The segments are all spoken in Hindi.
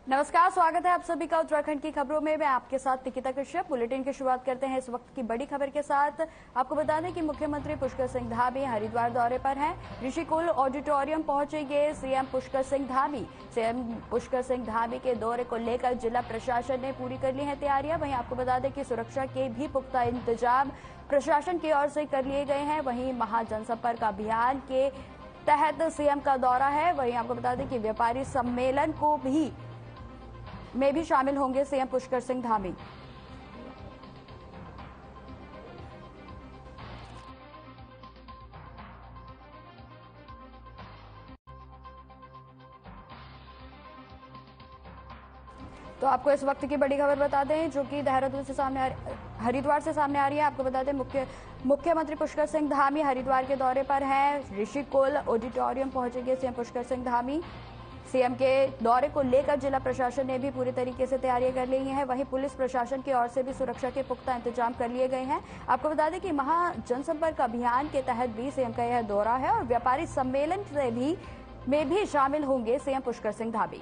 नमस्कार, स्वागत है आप सभी का उत्तराखंड की खबरों में। मैं आपके साथ निकिता कश्यप। बुलेटिन की शुरुआत करते हैं इस वक्त की बड़ी खबर के साथ। आपको बता दें कि मुख्यमंत्री पुष्कर सिंह धामी हरिद्वार दौरे पर हैं। ऋषिकुल ऑडिटोरियम पहुंचेंगे सीएम पुष्कर सिंह धामी। सीएम पुष्कर सिंह धामी के दौरे को लेकर जिला प्रशासन ने पूरी कर ली है तैयारियां। वहीं आपको बता दें कि सुरक्षा के भी पुख्ता इंतजाम प्रशासन की ओर से कर लिए गए हैं। वहीं महाजनसंपर्क अभियान के तहत सीएम का दौरा है। वहीं आपको बता दें कि व्यापारी सम्मेलन को भी शामिल होंगे सीएम पुष्कर सिंह धामी। तो आपको इस वक्त की बड़ी खबर बता दें जो कि देहरादून से हरिद्वार से सामने आ रही है। आपको बता दें मुख्यमंत्री पुष्कर सिंह धामी हरिद्वार के दौरे पर हैं। ऋषिकुल ऑडिटोरियम पहुंचेंगे सीएम पुष्कर सिंह धामी। सीएम के दौरे को लेकर जिला प्रशासन ने भी पूरी तरीके से तैयारियां कर ली हैं। वहीं पुलिस प्रशासन की ओर से भी सुरक्षा के पुख्ता इंतजाम कर लिए गए हैं। आपको बता दें कि महाजनसंपर्क अभियान के तहत भी सीएम का यह दौरा है और व्यापारी सम्मेलन में भी शामिल होंगे सीएम पुष्कर सिंह धामी।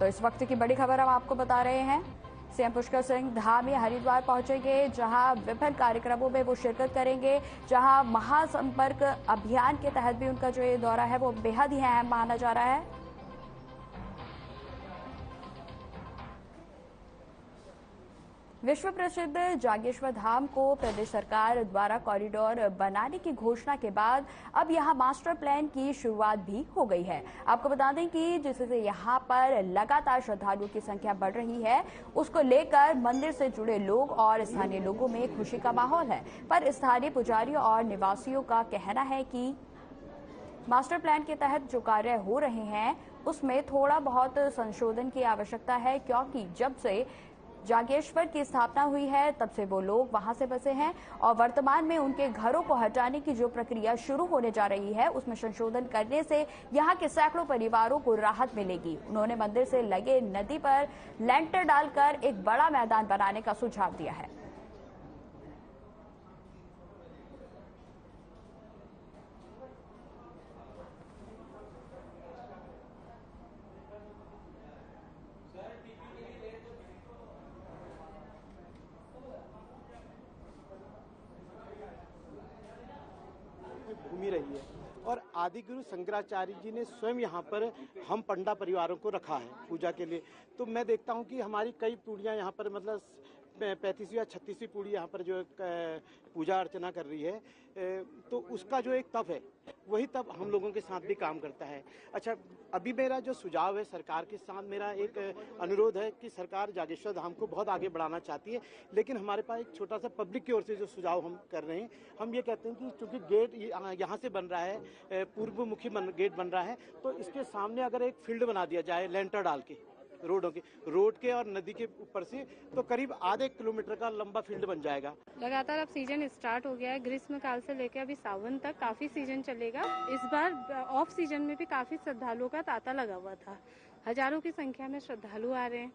तो इस वक्त की बड़ी खबर हम आपको बता रहे हैं। सीएम पुष्कर सिंह धामी हरिद्वार पहुंचेंगे, जहां विभिन्न कार्यक्रमों में वो शिरकत करेंगे, जहां महासंपर्क अभियान के तहत भी उनका जो ये दौरा है वो बेहद ही अहम माना जा रहा है। विश्व प्रसिद्ध जागेश्वर धाम को प्रदेश सरकार द्वारा कॉरिडोर बनाने की घोषणा के बाद अब यहां मास्टर प्लान की शुरुआत भी हो गई है। आपको बता दें कि जिससे यहां पर लगातार श्रद्धालुओं की संख्या बढ़ रही है, उसको लेकर मंदिर से जुड़े लोग और स्थानीय लोगों में खुशी का माहौल है। पर स्थानीय पुजारियों और निवासियों का कहना है कि मास्टर प्लान के तहत जो कार्य हो रहे हैं उसमें थोड़ा बहुत संशोधन की आवश्यकता है, क्योंकि जब से जागेश्वर की स्थापना हुई है तब से वो लोग वहां से बसे हैं और वर्तमान में उनके घरों को हटाने की जो प्रक्रिया शुरू होने जा रही है उसमें संशोधन करने से यहां के सैकड़ों परिवारों को राहत मिलेगी। उन्होंने मंदिर से लगे नदी पर लेंटर डालकर एक बड़ा मैदान बनाने का सुझाव दिया है। भूमि रही है और आदि गुरु शंकराचार्य जी ने स्वयं यहाँ पर हम पंडा परिवारों को रखा है पूजा के लिए। तो मैं देखता हूँ कि हमारी कई पीढ़ियाँ यहाँ पर मतलब 35वीं या 36वीं पीढ़ी यहाँ पर जो पूजा अर्चना कर रही है, तो उसका जो एक तप है वही तप हम लोगों के साथ भी काम करता है। अच्छा, अभी मेरा जो सुझाव है सरकार के साथ, मेरा एक अनुरोध है कि सरकार जागेश्वर धाम को बहुत आगे बढ़ाना चाहती है, लेकिन हमारे पास एक छोटा सा पब्लिक की ओर से जो सुझाव हम कर रहे हैं, हम ये कहते हैं कि चूंकि गेट यहाँ से बन रहा है, पूर्व मुखी गेट बन रहा है, तो इसके सामने अगर एक फील्ड बना दिया जाए लेंटर डाल के रोड के और नदी के ऊपर से, तो करीब आधे किलोमीटर का लंबा फील्ड बन जाएगा। लगातार अब सीजन स्टार्ट हो गया है। ग्रीष्म काल से लेकर अभी सावन तक काफी सीजन चलेगा। इस बार ऑफ सीजन में भी काफी श्रद्धालुओं का तांता लगा हुआ था। हजारों की संख्या में श्रद्धालु आ रहे हैं।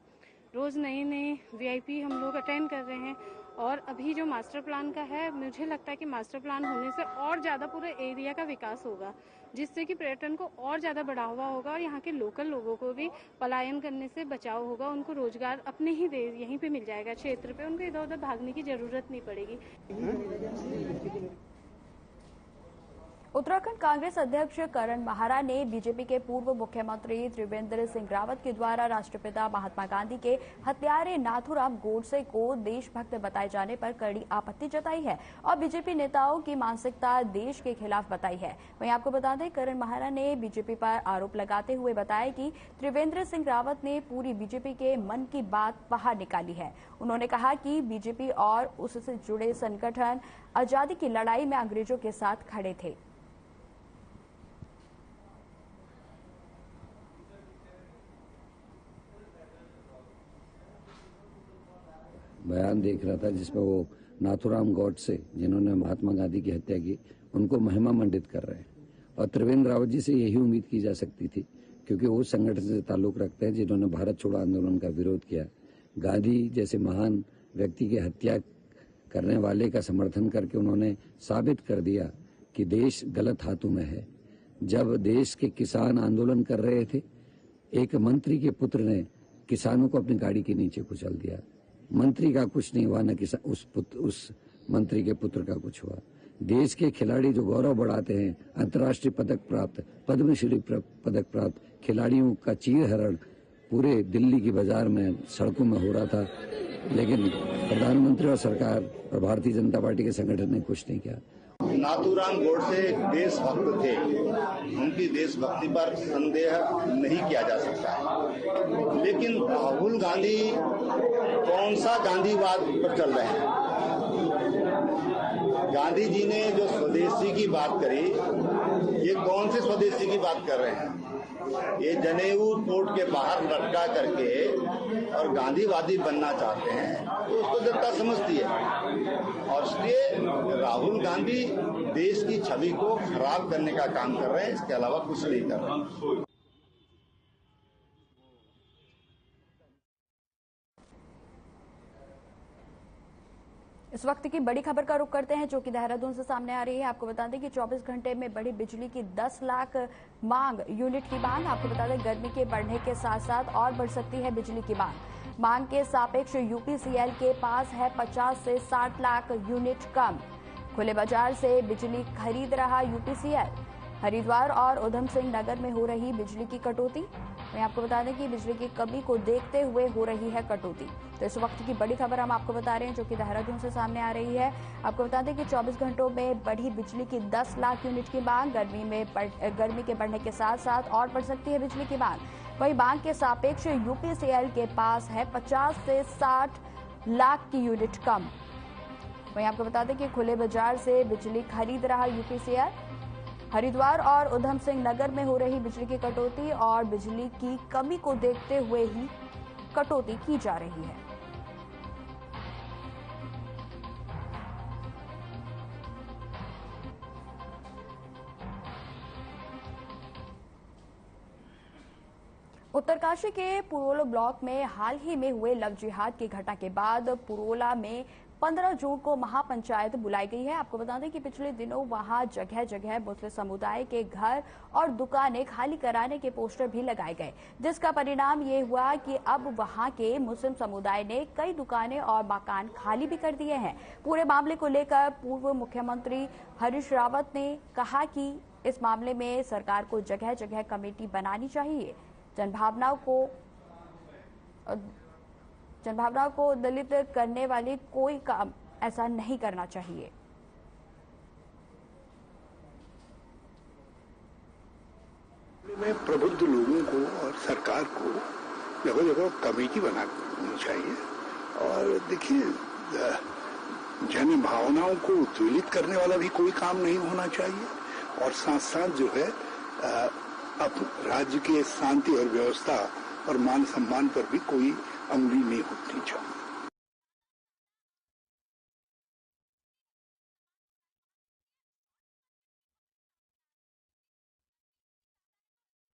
रोज नए नए वीआईपी हम लोग अटेंड कर रहे हैं। और अभी जो मास्टर प्लान का है, मुझे लगता है कि मास्टर प्लान होने से और ज्यादा पूरे एरिया का विकास होगा, जिससे कि पर्यटन को और ज्यादा बढ़ावा होगा और यहाँ के लोकल लोगों को भी पलायन करने से बचाव होगा। उनको रोजगार अपने ही यहीं पे मिल जाएगा क्षेत्र पे, उनको इधर उधर भागने की जरूरत नहीं पड़ेगी। उत्तराखंड कांग्रेस अध्यक्ष करण माहरा ने बीजेपी के पूर्व मुख्यमंत्री त्रिवेंद्र सिंह रावत के द्वारा राष्ट्रपिता महात्मा गांधी के हत्यारे नाथूराम गोडसे को देशभक्त बताए जाने पर कड़ी आपत्ति जताई है और बीजेपी नेताओं की मानसिकता देश के खिलाफ बताई है। वहीं आपको बता दें, करण माहरा ने बीजेपी पर आरोप लगाते हुए बताया कि त्रिवेंद्र सिंह रावत ने पूरी बीजेपी के मन की बात बाहर निकाली है। उन्होंने कहा कि बीजेपी और उससे जुड़े संगठन आजादी की लड़ाई में अंग्रेजों के साथ खड़े थे। बयान देख रहा था जिसमें वो नाथूराम गोडसे, जिन्होंने महात्मा गांधी की हत्या की, उनको महिमा मंडित कर रहे हैं। और त्रिवेंद्र रावत जी से यही उम्मीद की जा सकती थी, क्योंकि वो संगठन से ताल्लुक रखते हैं जिन्होंने भारत छोड़ो आंदोलन का विरोध किया। गांधी जैसे महान व्यक्ति की हत्या करने वाले का समर्थन करके उन्होंने साबित कर दिया कि देश गलत हाथों में है। जब देश के किसान आंदोलन कर रहे थे, एक मंत्री के पुत्र ने किसानों को अपनी गाड़ी के नीचे कुचल दिया। मंत्री का कुछ नहीं हुआ, न उस मंत्री के पुत्र का कुछ हुआ। देश के खिलाड़ी जो गौरव बढ़ाते हैं, अंतर्राष्ट्रीय पदक प्राप्त, पद्मश्री पदक प्राप्त खिलाड़ियों का चीरहरण पूरे दिल्ली की बाजार में, सड़कों में हो रहा था, लेकिन प्रधानमंत्री और सरकार और भारतीय जनता पार्टी के संगठन ने कुछ नहीं किया। नाथूराम गोडसे एक देशभक्त थे, उनकी देशभक्ति पर संदेह नहीं किया जा सकता है, लेकिन राहुल गांधी कौन सा गांधीवाद पर चल रहे हैं? गांधी जी ने जो स्वदेशी की बात करी, ये कौन से स्वदेशी की बात कर रहे हैं? ये जनेऊ कोर्ट के बाहर लटका करके और गांधीवादी बनना चाहते हैं, तो उसको जनता समझती है। और इसलिए राहुल गांधी देश की छवि को खराब करने का काम कर रहे हैं, इसके अलावा कुछ नहीं कर रहे। इस वक्त की बड़ी खबर का रुख करते हैं, जो कि देहरादून से सामने आ रही है। आपको बता दें कि 24 घंटे में बढ़ी बिजली की 10 लाख यूनिट की मांग। आपको बता दें गर्मी के बढ़ने के साथ साथ और बढ़ सकती है बिजली की मांग के सापेक्ष यूपीसीएल के पास है 50 से 60 लाख यूनिट कम। खुले बाजार से बिजली खरीद रहा यूपीसीएल। हरिद्वार और उधम सिंह नगर में हो रही बिजली की कटौती। मैं आपको बता दें कि बिजली की कमी को देखते हुए हो रही है कटौती। तो इस वक्त की बड़ी खबर हम आपको बता रहे हैं, जो कि देहरादून से सामने आ रही है। आपको बता दें कि 24 घंटों में बढ़ी बिजली की 10 लाख यूनिट की मांग। गर्मी के बढ़ने के साथ साथ और बढ़ सकती है बिजली की मांग। वही मांग के सापेक्ष यूपीसीएल के पास है 50 से 60 लाख की यूनिट कम। वहीं आपको बता दें कि खुले बाजार से बिजली खरीद रहा यूपीसीएल। हरिद्वार और उधम सिंह नगर में हो रही बिजली की कटौती और बिजली की कमी को देखते हुए ही कटौती की जा रही है। उत्तरकाशी के पुरोला ब्लॉक में हाल ही में हुए लव जिहाद की घटना के बाद पुरोला में 15 जून को महापंचायत बुलाई गई है। आपको बता दें कि पिछले दिनों वहां जगह जगह मुस्लिम समुदाय के घर और दुकानें खाली कराने के पोस्टर भी लगाए गए, जिसका परिणाम ये हुआ कि अब वहां के मुस्लिम समुदाय ने कई दुकानें और मकान खाली भी कर दिए हैं। पूरे मामले को लेकर पूर्व मुख्यमंत्री हरीश रावत ने कहा कि इस मामले में सरकार को जगह जगह कमेटी बनानी चाहिए। जनभावनाओं को दलित करने वाली कोई काम ऐसा नहीं करना चाहिए। में प्रबुद्ध लोगों को और सरकार को जगह जगह कमेटी बनानी चाहिए। और देखिए, जन भावनाओं को उद्वेलित करने वाला भी कोई काम नहीं होना चाहिए। और साथ साथ जो है अब राज्य के शांति और व्यवस्था और मान सम्मान पर भी कोई अंगुली नहीं उठनी चाहिए।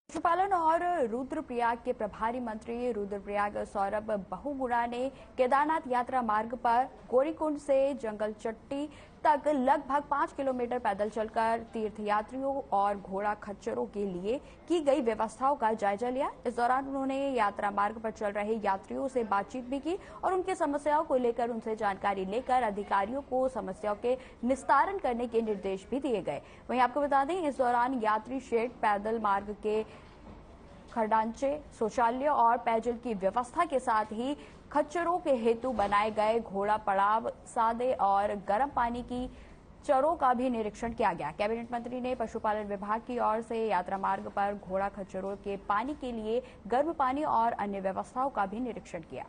पशुपालन और रुद्रप्रयाग के प्रभारी मंत्री रुद्रप्रयाग सौरभ बहुगुणा ने केदारनाथ यात्रा मार्ग पर गौरीकुंड से जंगल चट्टी तक लगभग 5 किलोमीटर पैदल चलकर तीर्थयात्रियों और घोड़ा खच्चरों के लिए की गई व्यवस्थाओं का जायजा लिया। इस दौरान उन्होंने यात्रा मार्ग पर चल रहे यात्रियों से बातचीत भी की और उनकी समस्याओं को लेकर उनसे जानकारी लेकर अधिकारियों को समस्याओं के निस्तारण करने के निर्देश भी दिए गए। वहीं आपको बता दें, इस दौरान यात्री शेड, पैदल मार्ग के खड़ांचे, शौचालय और पेयजल की व्यवस्था के साथ ही खच्चरों के हेतु बनाए गए घोड़ा पड़ाव, सादे और गर्म पानी की चरों का भी निरीक्षण किया गया। कैबिनेट मंत्री ने पशुपालन विभाग की ओर से यात्रा मार्ग पर घोड़ा खच्चरों के पानी के लिए गर्म पानी और अन्य व्यवस्थाओं का भी निरीक्षण किया।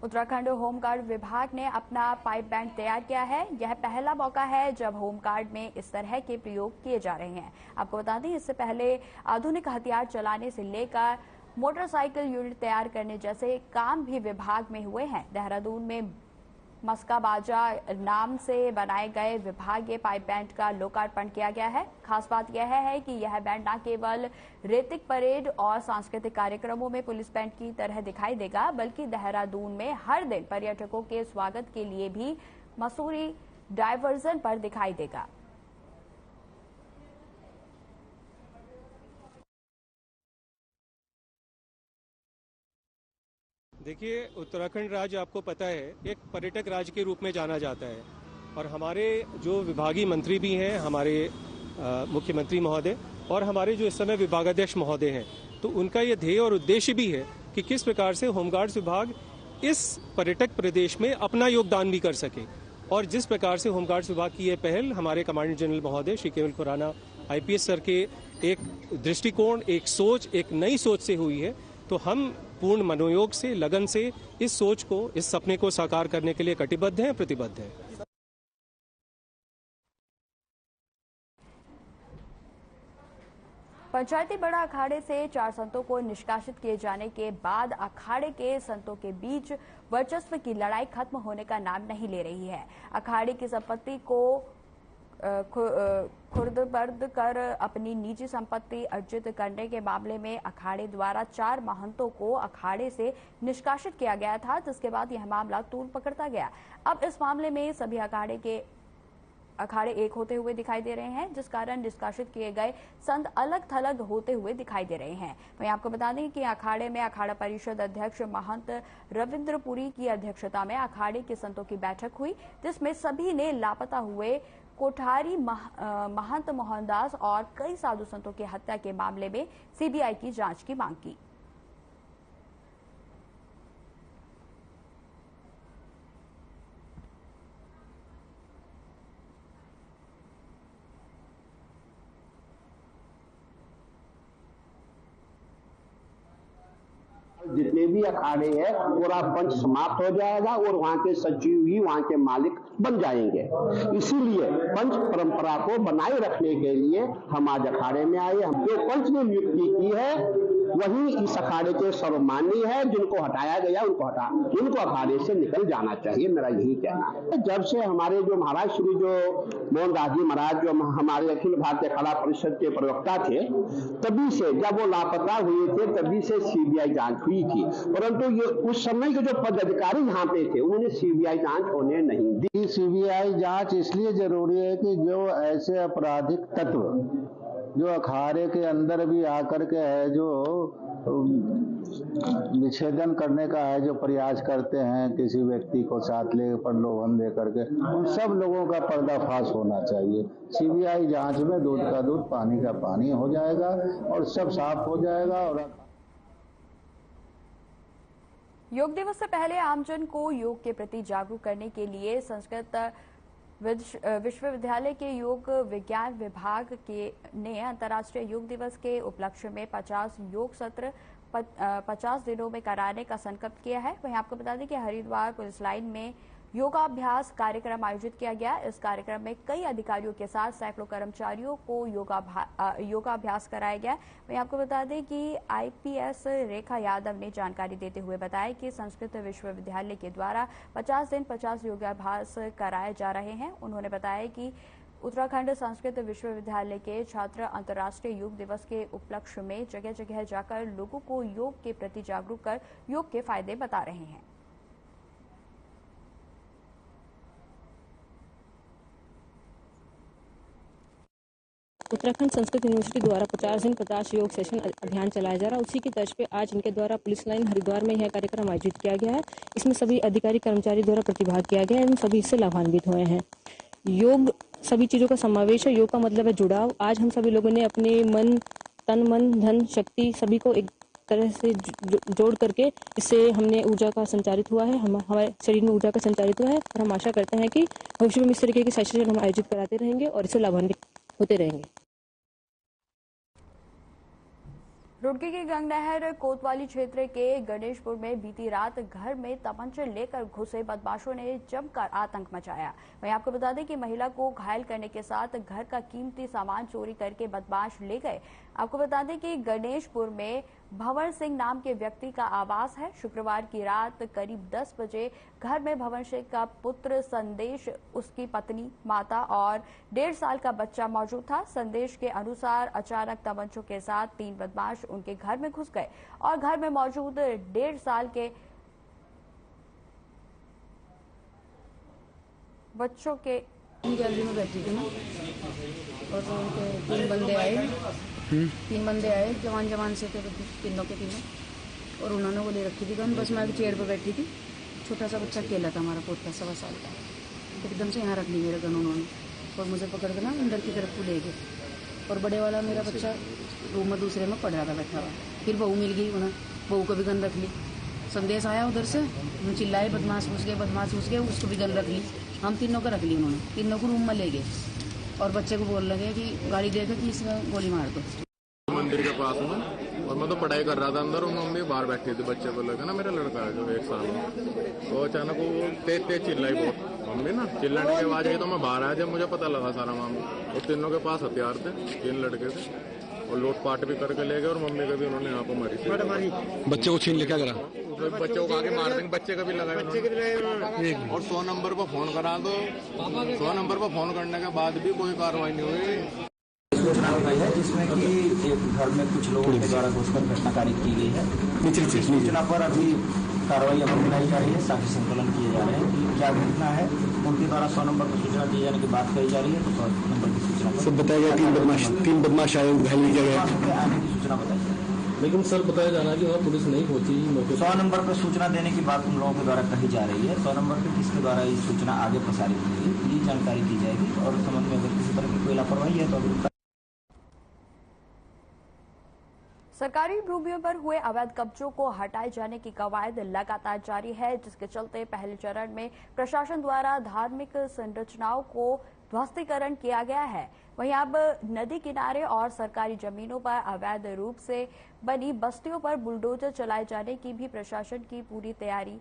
उत्तराखंड होमगार्ड विभाग ने अपना पाइप बैंड तैयार किया है। यह पहला मौका है जब होमगार्ड में इस तरह के प्रयोग किए जा रहे हैं। आपको बता दें, इससे पहले आधुनिक हथियार चलाने से लेकर मोटरसाइकिल यूनिट तैयार करने जैसे काम भी विभाग में हुए हैं। देहरादून में मस्का बाजा नाम से बनाए गए विभागीय पाइप बैंड का लोकार्पण किया गया है। खास बात यह है कि यह बैंड न केवल रेतिक परेड और सांस्कृतिक कार्यक्रमों में पुलिस बैंड की तरह दिखाई देगा, बल्कि देहरादून में हर दिन पर्यटकों के स्वागत के लिए भी मसूरी डायवर्जन पर दिखाई देगा। देखिए, उत्तराखंड राज्य आपको पता है एक पर्यटक राज्य के रूप में जाना जाता है और हमारे जो विभागीय मंत्री भी हैं, हमारे मुख्यमंत्री महोदय और हमारे जो इस समय विभागाध्यक्ष महोदय हैं, तो उनका ये ध्येय और उद्देश्य भी है कि किस प्रकार से होमगार्ड्स विभाग इस पर्यटक प्रदेश में अपना योगदान भी कर सके। और जिस प्रकार से होमगार्ड्स विभाग की यह पहल हमारे कमांडेंट जनरल महोदय श्री केवल खुराना IPS सर के एक दृष्टिकोण, एक सोच, एक नई सोच से हुई है, तो हम पूर्ण मनोयोग से, लगन से इस सोच को, इस सपने को साकार करने के लिए कटिबद्ध हैं, प्रतिबद्ध हैं। पंचायती बड़ा अखाड़े से 4 संतों को निष्कासित किए जाने के बाद अखाड़े के संतों के बीच वर्चस्व की लड़ाई खत्म होने का नाम नहीं ले रही है। अखाड़े की संपत्ति को खुर्द-बर्द कर अपनी निजी संपत्ति अर्जित करने के मामले में अखाड़े द्वारा 4 महंतों को अखाड़े से निष्कासित किया गया था, जिसके बाद यह मामला तूल पकड़ता गया। अब इस मामले में सभी अखाड़े एक होते हुए दिखाई दे रहे हैं, जिस कारण निष्कासित किए गए संत अलग थलग होते हुए दिखाई दे रहे हैं। वहीं आपको बता दें कि अखाड़े में अखाड़ा परिषद अध्यक्ष महंत रविंद्रपुरी की अध्यक्षता में अखाड़े के संतों की बैठक हुई, जिसमें सभी ने लापता हुए कोठारी महंत मोहनदास और कई साधु संतों की हत्या के मामले में CBI की जांच की मांग की। जितने भी अखाड़े हैं पूरा पंच समाप्त हो जाएगा और वहां के सचिव ही वहां के मालिक बन जाएंगे। इसीलिए पंच परंपरा को बनाए रखने के लिए हम आज अखाड़े में आए। हम जो पंच ने नियुक्ति की है वही इस अखाड़े के सर्वमान्य है। जिनको हटाया गया उनको अखाड़े से निकल जाना चाहिए, मेरा यही कहना है। जब से हमारे जो महाराज श्री जो मोहनदास जी महाराज जो हमारे अखिल भारतीय अखाड़ा परिषद के प्रवक्ता थे, तभी से जब वो लापता हुए थे तभी से CBI जांच हुई थी, परंतु ये उस समय के जो पदाधिकारी यहाँ पे थे उन्होंने CBI जांच होने नहीं दी। CBI जांच इसलिए जरूरी है कि जो ऐसे आपराधिक तत्व जो अखाड़े के अंदर भी आकर के है, जो विच्छेदन करने का है, जो प्रयास करते हैं किसी व्यक्ति को साथ ले प्रलोभन दे करके, उन सब लोगों का पर्दाफाश होना चाहिए। CBI जांच में दूध का दूध पानी का पानी हो जाएगा और सब साफ हो जाएगा। और योग दिवस से पहले आमजन को योग के प्रति जागरूक करने के लिए संस्कृत विश्वविद्यालय के योग विज्ञान विभाग ने अंतर्राष्ट्रीय योग दिवस के उपलक्ष्य में 50 योग सत्र 50 दिनों में कराने का संकल्प किया है। वहीं आपको बता दें कि हरिद्वार पुलिस लाइन में योगाभ्यास कार्यक्रम आयोजित किया गया। इस कार्यक्रम में कई अधिकारियों के साथ सैकड़ों कर्मचारियों को योगाभ्यास कराया गया। वहीं आपको बता दें कि IPS रेखा यादव ने जानकारी देते हुए बताया कि संस्कृत विश्वविद्यालय के द्वारा 50 दिन 50 योगाभ्यास कराए जा रहे हैं। उन्होंने बताया कि उत्तराखंड संस्कृत विश्वविद्यालय के छात्र अंतर्राष्ट्रीय योग दिवस के उपलक्ष्य में जगह जगह जाकर लोगों को योग के प्रति जागरूक कर योग के फायदे बता रहे हैं। उत्तराखंड संस्कृत यूनिवर्सिटी द्वारा 50 दिन 50 योग सेशन अभियान चलाया जा रहा है। उसी की तर्ज पे आज इनके द्वारा पुलिस लाइन हरिद्वार में यह कार्यक्रम आयोजित किया गया है। इसमें सभी अधिकारी कर्मचारी द्वारा प्रतिभाग किया गया एवं सभी इससे लाभान्वित हुए हैं। योग सभी चीजों का समावेश है। योग का मतलब है जुड़ाव। आज हम सभी लोगों ने अपने तन मन धन शक्ति सभी को एक तरह से जोड़ करके इससे हमने ऊर्जा का संचारित हुआ है, हमारे शरीर में ऊर्जा का संचारित हुआ है और हम आशा करते हैं कि भविष्य में इस तरीके के सेशन हम आयोजित कराते रहेंगे और इससे लाभान्वित होते रहेंगे। रुड़की की गंगनहर कोतवाली क्षेत्र के गणेशपुर में बीती रात घर में तमंचे लेकर घुसे बदमाशों ने जमकर आतंक मचाया। वहीं आपको बता दें कि महिला को घायल करने के साथ घर का कीमती सामान चोरी करके बदमाश ले गए। आपको बता दें कि गणेशपुर में भंवर सिंह नाम के व्यक्ति का आवास है। शुक्रवार की रात करीब 10 बजे घर में भंवर सिंह का पुत्र संदेश, उसकी पत्नी, माता और 1.5 साल का बच्चा मौजूद था। संदेश के अनुसार अचानक तमंचों के साथ 3 बदमाश उनके घर में घुस गए और घर में मौजूद 1.5 साल के बच्चों के गैलरी में बैठी थी मैं और उनके 3 बंदे आए जवान से थे, तीनों के तीनों, और उन्होंने वो ले रखी थी गन। बस मैं एक चेयर पर बैठी थी, छोटा सा बच्चा अकेला था, हमारा पोता 1.25 साल का। एकदम से यहाँ रख ली मेरे गन उन्होंने और मुझे पकड़ के ना अंदर की तरफ को ले गए। और बड़े वाला मेरा बच्चा रूम में दूसरे में पड़ रहा था बैठा हुआ। फिर बहू मिल गई, उन्हें बहू को भी गन रख ली। संदेश आया उधर से, हम चिल्लाए बदमाश घुस गए, उसको भी गन रख ली। हम तीनों को रख ली उन्होंने, तीनों को रूम में ले गए और बच्चे को बोल लगे कि गाड़ी देखे कि इसमें गोली मार दो। मंदिर के पास में, और मैं तो पढ़ाई कर रहा था अंदर और मम्मी बाहर बैठी थी। बच्चे को लगा ना मेरा लड़का है जो 1 साल में, तो अचानक वो तेज चिल्लाई बहुत मम्मी ना। चिल्लाने की आवाज आई तो मैं बाहर आया। जब मुझे पता लगा सारा मामला, वो तीनों के पास हथियार थे, 3 लड़के थे और लूटपाट भी करके ले गए और मम्मी का भी उन्होंने यहाँ पर मारी। बच्चे को छीन ले, क्या करा? बच्चे को आगे मार देंगे, बच्चे का भी लगाया और 100 नंबर पर फोन करा दो। 100 नंबर पर फोन करने के बाद भी कोई कार्रवाई नहीं हुई। सूचना गई है जिसमें कि एक घर में कुछ लोगों के द्वारा घुसकर घटनाकारी की गई है। सूचना पर अभी कार्रवाई अमल में लाई जा रही है, साक्षी संकलन किए जा रहे हैं कि क्या घटना है। उनके द्वारा 100 नंबर पर सूचना दिए जाने की बात कही जा रही है, तो 100 नंबर की सूचना सब बताया गया। 3 बदमाश आए, घायल किया गया, आने की सूचना बताई जाए। लेकिन सर बताया जा रहा है कि वहाँ पुलिस नहीं पहुंची। 100 नंबर पर सूचना देने की बात उन लोगों के द्वारा कही जा रही है। 100 नंबर पर किसके द्वारा ये सूचना आगे प्रसारित होगी, ये जानकारी दी जाएगी और संबंध में अगर किसी तरह की कोई लापरवाही है तो अभी सरकारी भूमियों पर हुए अवैध कब्जों को हटाए जाने की कवायद लगातार जारी है, जिसके चलते पहले चरण में प्रशासन द्वारा धार्मिक संरचनाओं को ध्वस्तीकरण किया गया है। वहीं अब नदी किनारे और सरकारी जमीनों पर अवैध रूप से बनी बस्तियों पर बुलडोजर चलाए जाने की भी प्रशासन की पूरी तैयारी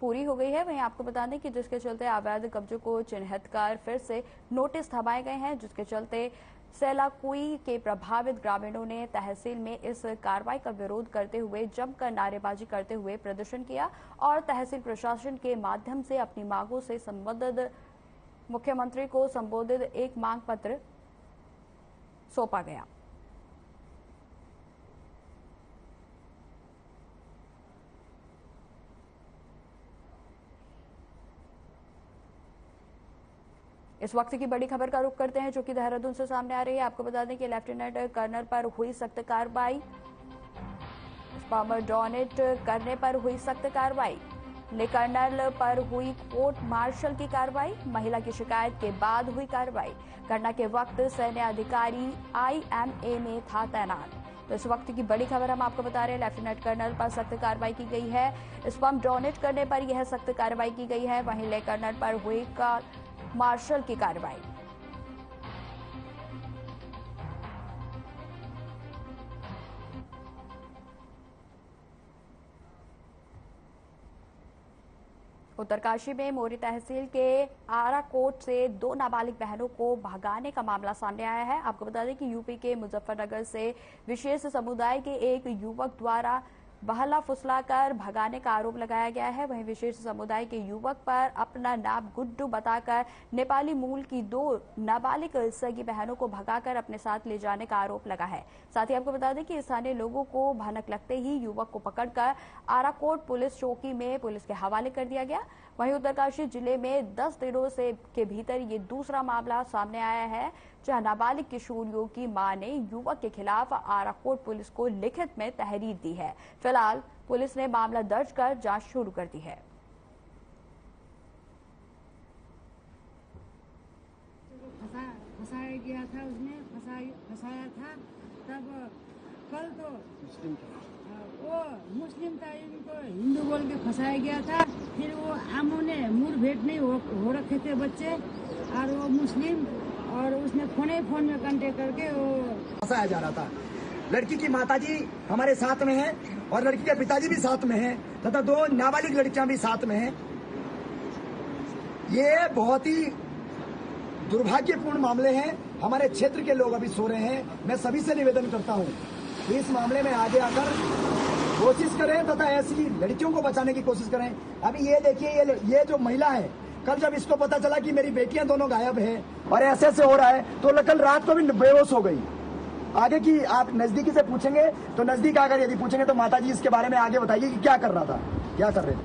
पूरी हो गई है। वहीं आपको बता दें कि जिसके चलते अवैध कब्जों को चिन्हित कर फिर से नोटिस थमाए गए हैं, जिसके चलते सेलाकुई के प्रभावित ग्रामीणों ने तहसील में इस कार्रवाई का विरोध करते हुए जमकर नारेबाजी करते हुए प्रदर्शन किया और तहसील प्रशासन के माध्यम से अपनी मांगों से संबंधित मुख्यमंत्री को संबोधित एक मांग पत्र सौंपा गया। इस वक्त की बड़ी खबर का रुख करते हैं जो कि देहरादून से सामने आ रही है। आपको बता दें कि लेफ्टिनेंट कर्नल पर हुई सख्त कार्रवाई, पावर डोनेट करने पर हुई सख्त कार्रवाई, कर्नल पर हुई कोर्ट मार्शल की कार्रवाई, महिला की शिकायत के बाद हुई कार्रवाई। घटना के वक्त सैन्य अधिकारी IMA में था तैनात। तो इस वक्त की बड़ी खबर हम आपको बता रहे हैं, लेफ्टिनेंट कर्नल पर सख्त कार्रवाई की गई है। स्पर्म डोनेट करने पर यह सख्त कार्रवाई की गई है। वहीं ले कर्नल पर हुई मार्शल की कार्रवाई। उत्तरकाशी में मोरी तहसील के आराकोट से 2 नाबालिग बहनों को भगाने का मामला सामने आया है। आपको बता दें कि यूपी के मुजफ्फरनगर से विशेष समुदाय के एक युवक द्वारा बहला फुसलाकर भगाने का आरोप लगाया गया है। वहीं विशेष समुदाय के युवक पर अपना नाम गुड्डू बताकर नेपाली मूल की 2 नाबालिग सगी बहनों को भगाकर अपने साथ ले जाने का आरोप लगा है। साथ ही आपको बता दें कि स्थानीय लोगों को भनक लगते ही युवक को पकड़कर आराकोट पुलिस चौकी में पुलिस के हवाले कर दिया गया। वहीं उत्तरकाशी जिले में 10 दिनों से के भीतर ये दूसरा मामला सामने आया है, जहां नाबालिग किशोरियों की मां ने युवक के खिलाफ आराकोट पुलिस को लिखित में तहरीर दी है। फिलहाल पुलिस ने मामला दर्ज कर जांच शुरू कर दी है। फंसाया गया था, उसने फंसाया था। तब कल तो वो मुस्लिम था, इनको हिंदू बोल के फंसाया गया था। फिर वो आमों ने मुठभेड़ नहीं हो रखे थे बच्चे और वो मुस्लिम, और उसने फोन में कांटेक्ट करके वो फंसाया जा रहा था। लड़की की माताजी हमारे साथ में है और लड़की के पिताजी भी साथ में हैं तथा 2 नाबालिग लड़कियां भी साथ में हैं। ये बहुत ही दुर्भाग्यपूर्ण मामले हैं। हमारे क्षेत्र के लोग अभी सो रहे हैं। मैं सभी से निवेदन करता हूं इस मामले में आगे आकर कोशिश करें तथा ऐसी लड़कियों को बचाने की कोशिश करें। अभी ये देखिए, ये जो महिला है, कल जब इसको पता चला कि मेरी बेटियां दोनों गायब है और ऐसे हो रहा है, तो कल रात को भी बेहोश हो गई। आगे की आप नजदीकी से पूछेंगे तो नजदीक आकर यदि पूछेंगे तो माताजी इसके बारे में आगे बताइए कि क्या कर रहा था, क्या कर रहे थे।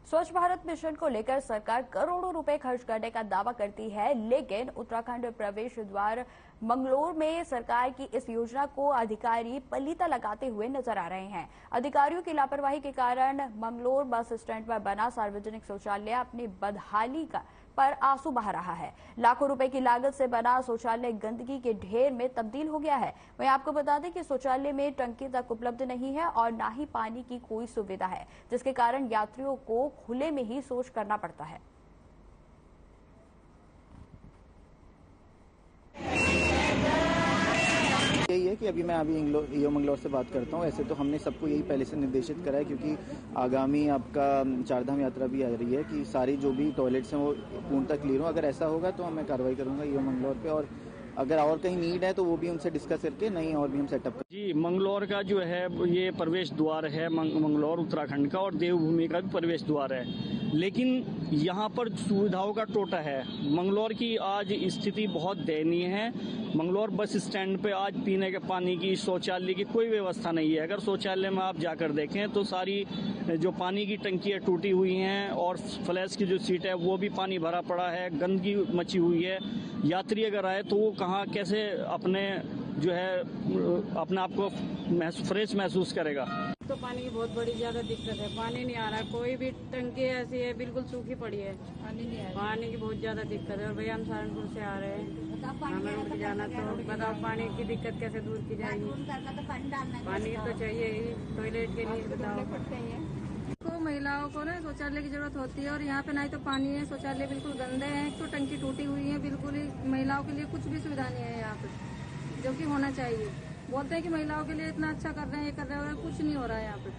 स्वच्छ भारत मिशन को लेकर सरकार करोड़ों रुपए खर्च करने का दावा करती है, लेकिन उत्तराखंड प्रवेश द्वार मंगलोर में सरकार की इस योजना को अधिकारी पलीता लगाते हुए नजर आ रहे हैं। अधिकारियों की लापरवाही के कारण मंगलोर बस स्टैंड पर बना सार्वजनिक शौचालय अपनी बदहाली पर आंसू बहा रहा है। लाखों रुपए की लागत से बना शौचालय गंदगी के ढेर में तब्दील हो गया है। वहीं आपको बता दें कि शौचालय में टंकी तक उपलब्ध नहीं है और न ही पानी की कोई सुविधा है, जिसके कारण यात्रियों को खुले में ही शौच करना पड़ता है। यही है कि अभी मैं ईओ मंगलौर से बात करता हूँ। ऐसे तो हमने सबको यही पहले से निर्देशित करा है, क्योंकि आगामी आपका चारधाम यात्रा भी आ रही है कि सारी जो भी टॉयलेट्स हैं वो पूर्णतः क्लियर हो। अगर ऐसा होगा तो मैं कार्रवाई करूंगा ईओ मंगलौर पे, और अगर और कहीं नीड है तो वो भी उनसे डिस्कस करके नहीं और भी हम सेटअप कर। जी, मंगलौर का जो है ये प्रवेश द्वार है, मंगलौर उत्तराखंड का, और देवभूमि का भी प्रवेश द्वार है, लेकिन यहाँ पर सुविधाओं का टोटा है। मंगलौर की आज स्थिति बहुत दयनीय है। मंगलौर बस स्टैंड पे आज पीने के पानी की, शौचालय की कोई व्यवस्था नहीं है। अगर शौचालय में आप जाकर देखें तो सारी जो पानी की टंकियाँ टूटी हुई हैं और फ्लैश की जो सीट है वो भी पानी भरा पड़ा है, गंदगी मची हुई है। यात्री अगर आए तो वो कहाँ कैसे अपने जो है अपने आप को फ्रेश महसूस करेगा। तो पानी की बहुत बड़ी ज्यादा दिक्कत है, पानी नहीं आ रहा है। कोई भी टंकी ऐसी है बिल्कुल सूखी पड़ी है, पानी नहीं आ रहा। पानी की बहुत ज्यादा दिक्कत है। और भैया हम सहारनपुर से आ रहे हैं, हमें उठ जाना, तो बताओ पानी की दिक्कत कैसे दूर की जाएगी। पानी तो चाहिए ही, टॉयलेट के लिए बताओ। को महिलाओं को ना शौचालय की जरूरत होती है और यहाँ पे ना ही तो पानी है, शौचालय बिल्कुल गंदे हैं, तो टंकी टूटी हुई है, बिल्कुल ही महिलाओं के लिए कुछ भी सुविधा नहीं है यहाँ पे, जो कि होना चाहिए। बोलते हैं कि महिलाओं के लिए इतना अच्छा कर रहे हैं, ये कर रहे हैं, कुछ नहीं हो रहा है यहाँ पे।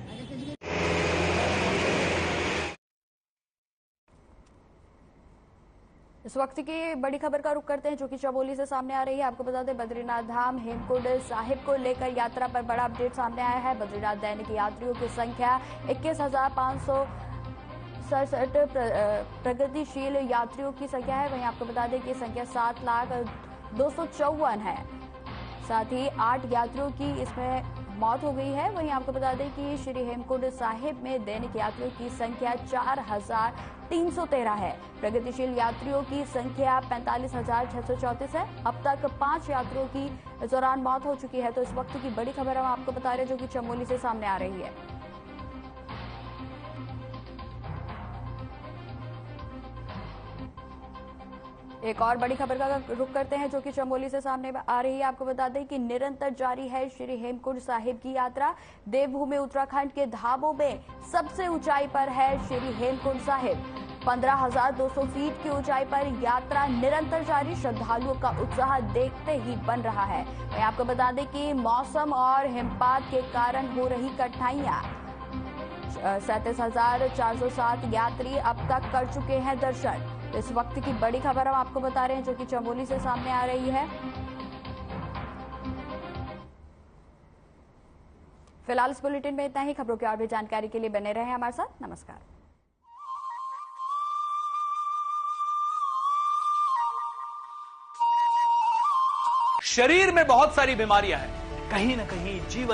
इस वक्त की बड़ी खबर का रुख करते हैं जो कि चमोली से सामने आ रही है। आपको बता दें बद्रीनाथ धाम हेमकुंड साहिब को लेकर यात्रा पर बड़ा अपडेट सामने आया है। बद्रीनाथ दैनिक यात्रियों की संख्या 21,567 प्रगतिशील यात्रियों की संख्या है। वहीं आपको बता दें कि संख्या 7,02,54 है। साथ ही 8 यात्रियों की इसमें मौत हो गई है। वहीं आपको बता दें कि श्री हेमकुंड साहिब में दैनिक यात्रियों की संख्या 4,313 है। प्रगतिशील यात्रियों की संख्या 45,634 है। अब तक 5 यात्रियों की इस दौरान मौत हो चुकी है। तो इस वक्त की बड़ी खबर हम आपको बता रहे हैं जो कि चमोली से सामने आ रही है। एक और बड़ी खबर का रुख करते हैं जो कि चमोली से सामने आ रही है। आपको बता दें कि निरंतर जारी है श्री हेमकुंड साहिब की यात्रा। देवभूमि उत्तराखंड के धामों में सबसे ऊंचाई पर है श्री हेमकुंड साहिब। 15,200 फीट की ऊंचाई पर यात्रा निरंतर जारी। श्रद्धालुओं का उत्साह देखते ही बन रहा है। मैं आपको बता दें कि मौसम और हिमपात के कारण हो रही कठिनाइयां, 37,407 यात्री अब तक कर चुके हैं दर्शन। इस वक्त की बड़ी खबर हम आपको बता रहे हैं जो कि चमोली से सामने आ रही है। फिलहाल इस बुलेटिन में इतना ही। खबरों की और भी जानकारी के लिए बने रहें हमारे साथ। नमस्कार। शरीर में बहुत सारी बीमारियां हैं, कहीं ना कहीं जीवन